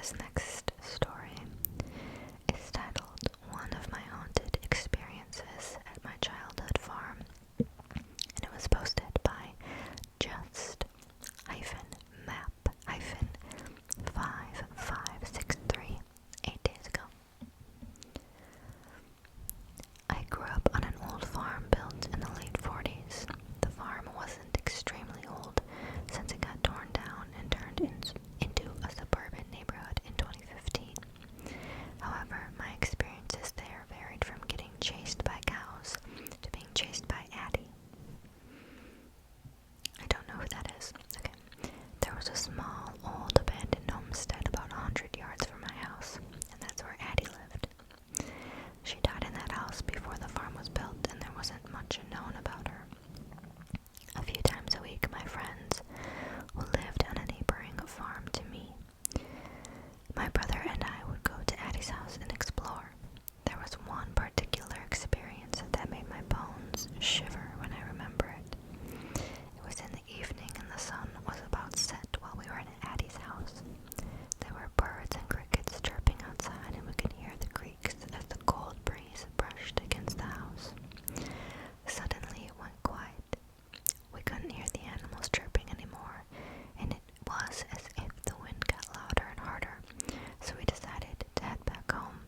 This next story is titled One of My Haunted Experiences at My Childhood Farm, and it was posted by just-map-5563 8 days ago. I grew up on an old farm built in the late 40s. The farm wasn't extremely old since it got torn down and turned into a suburban neighborhood in 2015. However, my experiences there varied from getting chased by cows to being chased by Addie. I don't know who that is. Okay. There was a small, old, abandoned homestead about 100 yards from my house, and that's where Addie lived. She died in that house before the farm was built, and there wasn't much known about her. A few times a week, my friends, who lived on a neighboring farm to me, my brother and I would go to Addie's house and explore. There was one particular experience that made my bones shiver when I remember it. It was in the evening and the sun was about set while we were in Addie's house. There were birds and crickets chirping outside, and we could hear the creaks as the cold breeze brushed against the house. Suddenly it went quiet. We couldn't hear the animals chirping anymore, and it was as if the wind got louder and harder, so we decided to head back home.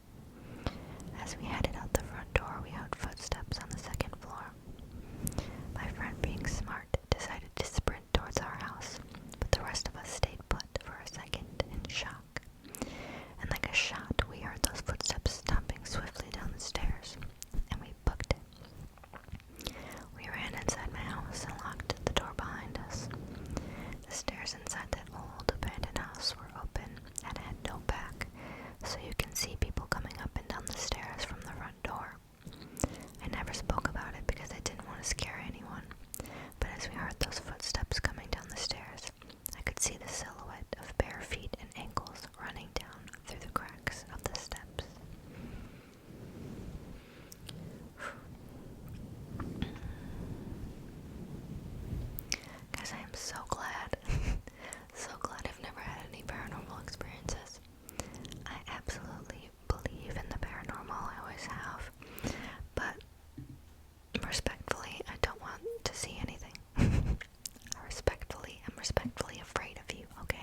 As we headed out the front door, we heard footsteps on the second floor. My friend, being smart, decided to sprint towards our house, but the rest of us stayed put for a second in shock. And like a shot, we heard those footsteps stomping swiftly down the stairs, and we booked it. We ran inside my house and locked the door behind us. The stairs inside that old abandoned house were open and had no back, so you can see people coming up and down the stairs from the front door. I never spoke about it because I didn't want to scare anyone, but as we heard those footsteps coming down the stairs, I could see the silhouette of bare feet and ankles running down through the cracks of the steps. Guys, I am so glad, so glad I've never had any paranormal experiences. I absolutely believe in the paranormal, I always have, but respectfully, I don't want to see anything. I'm respectfully afraid of you, okay?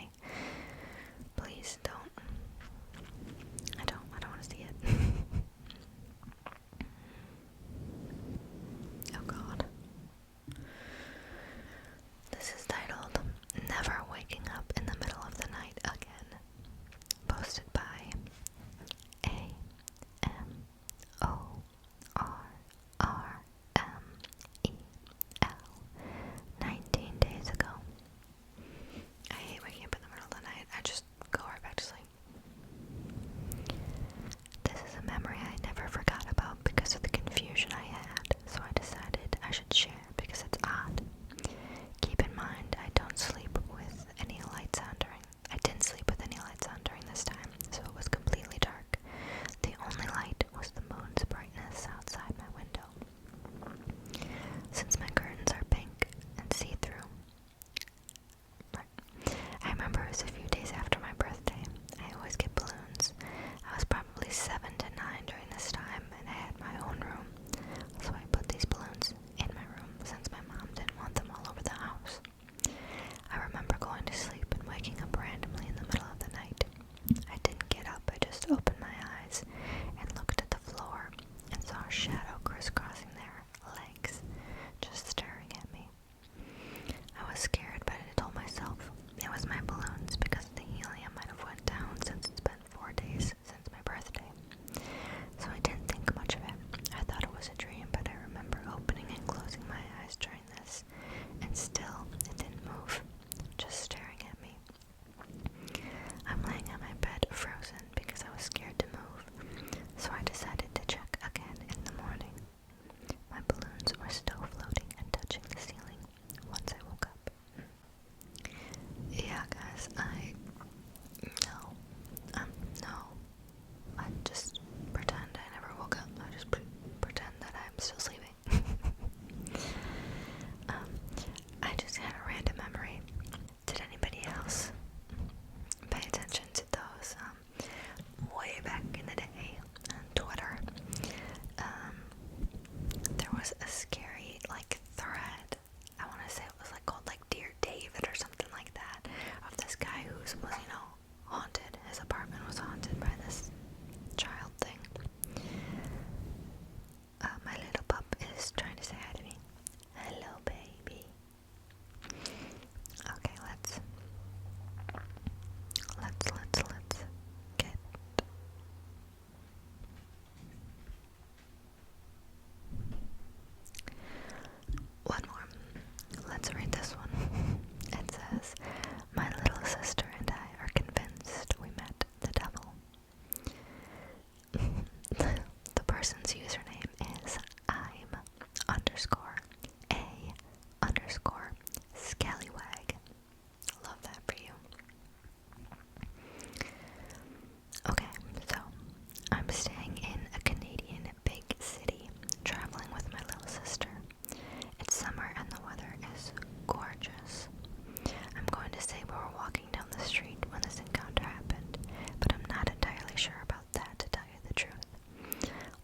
the street when this encounter happened, but I'm not entirely sure about that, to tell you the truth.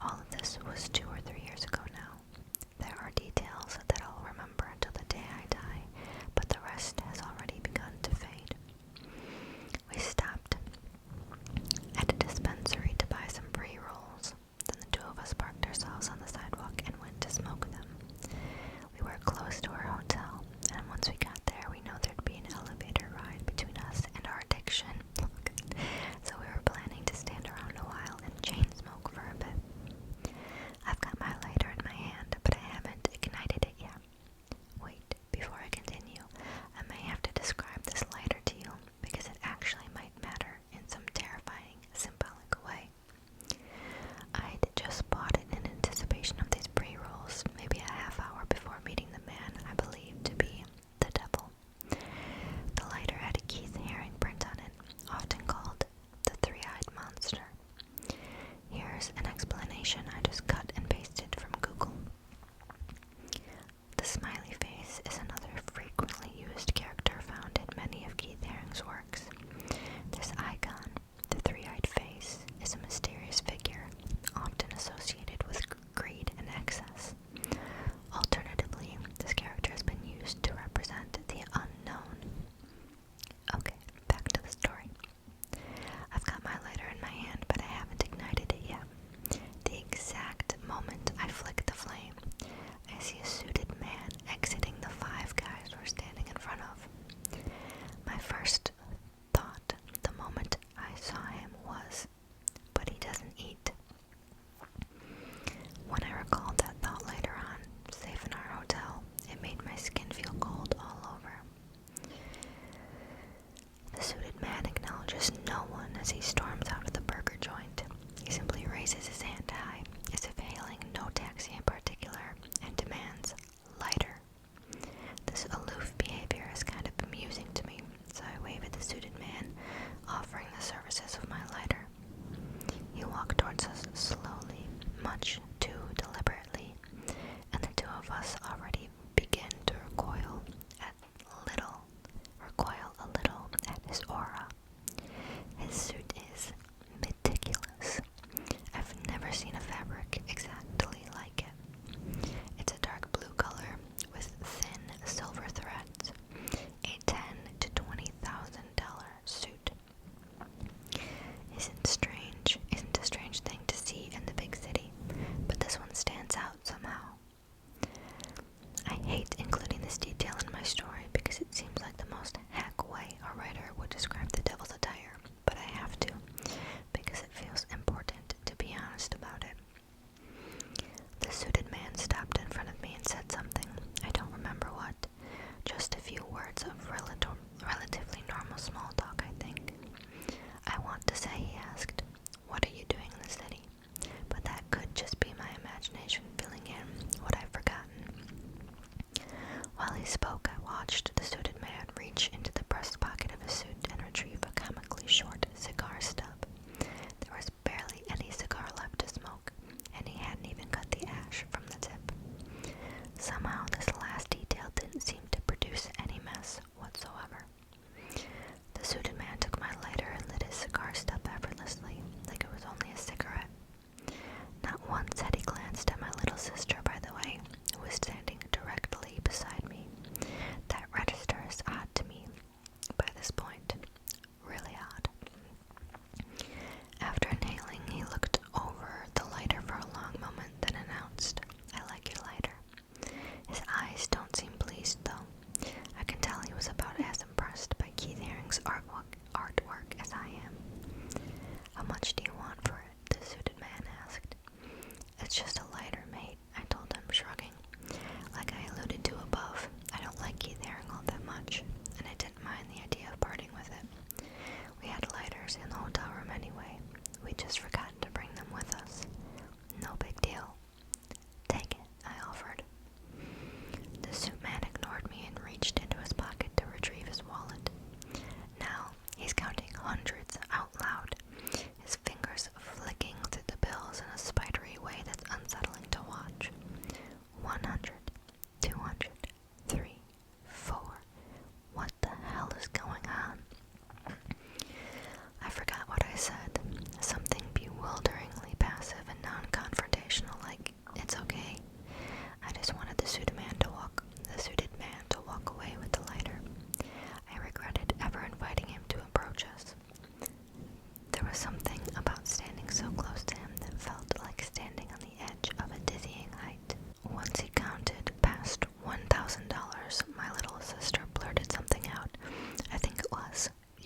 All of this was 2 or 3 years ago now. There are details that I'll remember until the day I die, but the rest has already begun to fade. We stopped at a dispensary to buy some pre-rolls. Then the two of us parked ourselves on the sidewalk and went to smoke them. We were close to our hotel, and once we got there, we know there'd be an elevator ride between us and our addiction. So we were planning to stand around a while and chain smoke for a bit. I've got my lighter in my hand, but I haven't ignited it yet. Wait, before I continue, I may have to describe this lighter to you, because it actually might matter in some terrifying, symbolic way. I'd just bought it in anticipation of these pre-rolls, maybe a half hour before meeting the man I believed to be the devil. The lighter had a Keith Haring print on it, often called the three-eyed monster. Here's an explanation I just cut and pasted from Google. The smiley face is another frequently used character found in many of Keith Haring's works. This icon, the three-eyed face, is a mysterious figure, often associated with greed and excess. Alternatively, this character has been used to represent the unknown. Okay, back to the story. I've got my lighter in my hand, but I haven't ignited it yet. The exact moment I flick the flame, I see a suited man exiting the 5 guys we're standing in front of. My first thought the moment I saw him was, but he doesn't eat. When I recalled that thought later on, safe in our hotel, it made my skin feel cold all over. The suited man acknowledges no one as he storms out of the burger joint. He simply raises his hand high, as if hailing no taxi in particular, and demands lighter. This aloof behavior is kind of amusing to me, so I wave at the suited man, offering the services of my lighter. He walked towards us slowly, much too deliberately, and the two of us already begin to recoil a little at his aura. His suit is meticulous. I've never seen a fabric exactly like it.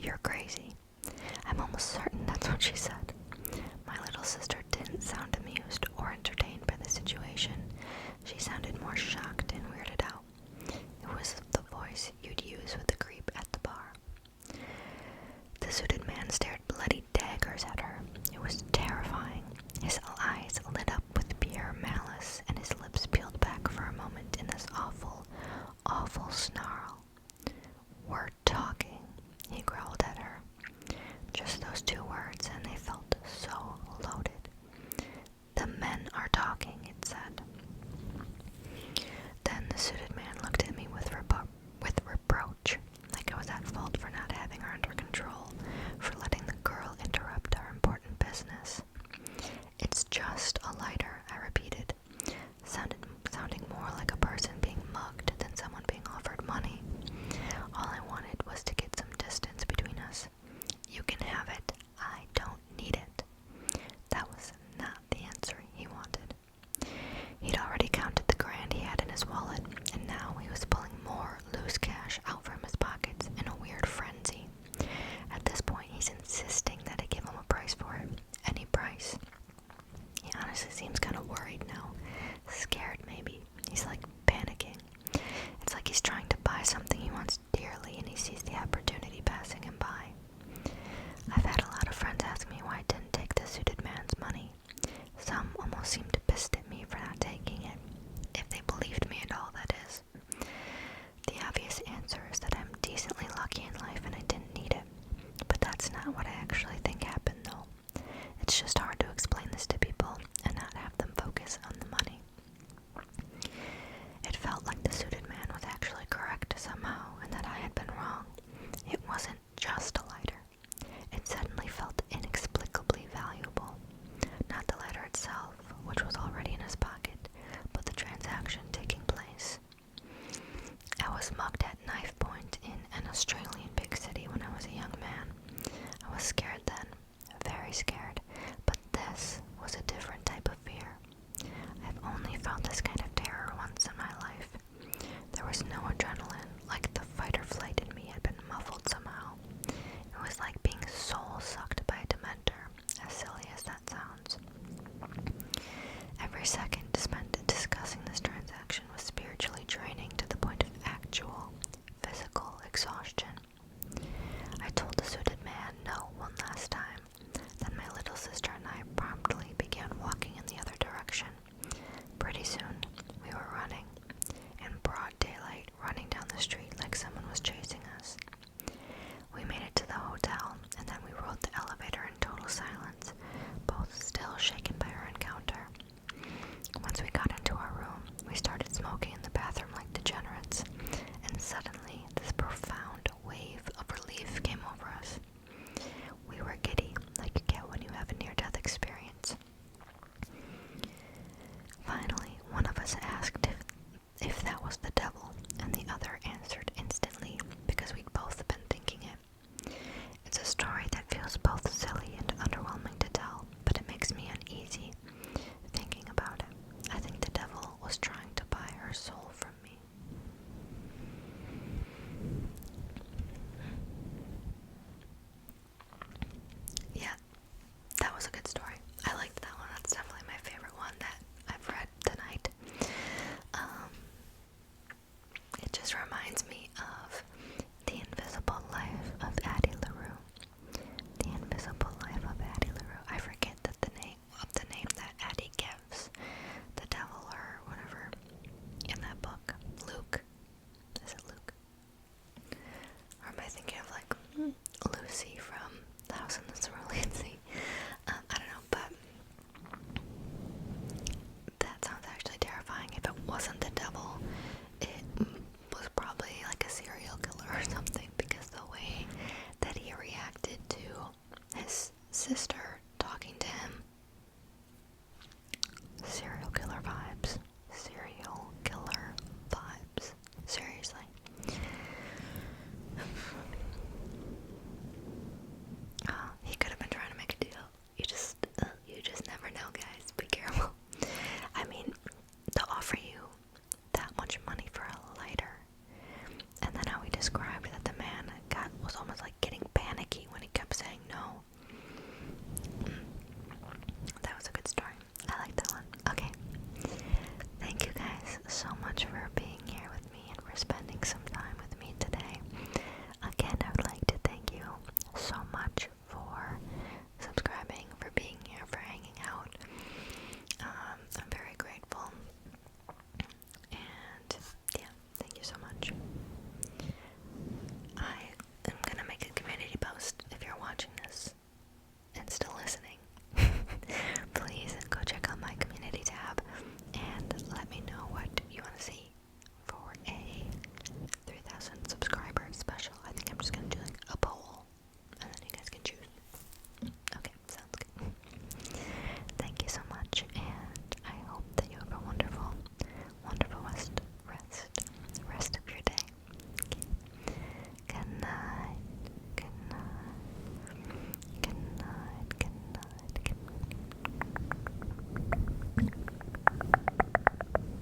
"You're crazy." I'm almost certain that's what she said. My little sister didn't sound amused or entertained by the situation. She sounded more shocked and weirded out. It was the voice you'd use with the creep at the bar. The suited man stared bloody daggers at her. It was terrifying. His eyes lit up with pure malice, and his lips peeled back for a moment in this awful, awful snarl. "We're talking," he growled at her. Just those two words, and they felt so loaded. "The men are talking," it said. Then the suited man looked at me with reproach, like I was at fault for not having her under control, for letting the girl interrupt our important business. "It's just a lighter," I repeated, sounding more like a person being mugged than someone being offered money. All I wanted was to get some distance between us. "You can have it. I don't need it." That was not the answer he wanted. He'd already counted the grand he had in his wallet, and now he was pulling more loose cash out from his pockets in a weird frenzy. At this point, he's insisting that I give him a price for it. Any price. He honestly seems kind of worried now. Scared, maybe. He's like panicking. It's like he's trying to buy something he wants dearly, and he sees the opportunity passing him by. I've had a lot of friends ask me why I didn't take the suited man's money. Some almost seemed pissed at me for not taking it, if they believed me at all, that is. The obvious answer is that I'm decently lucky in life and I didn't need it. But that's not what I actually think happened, though. It's just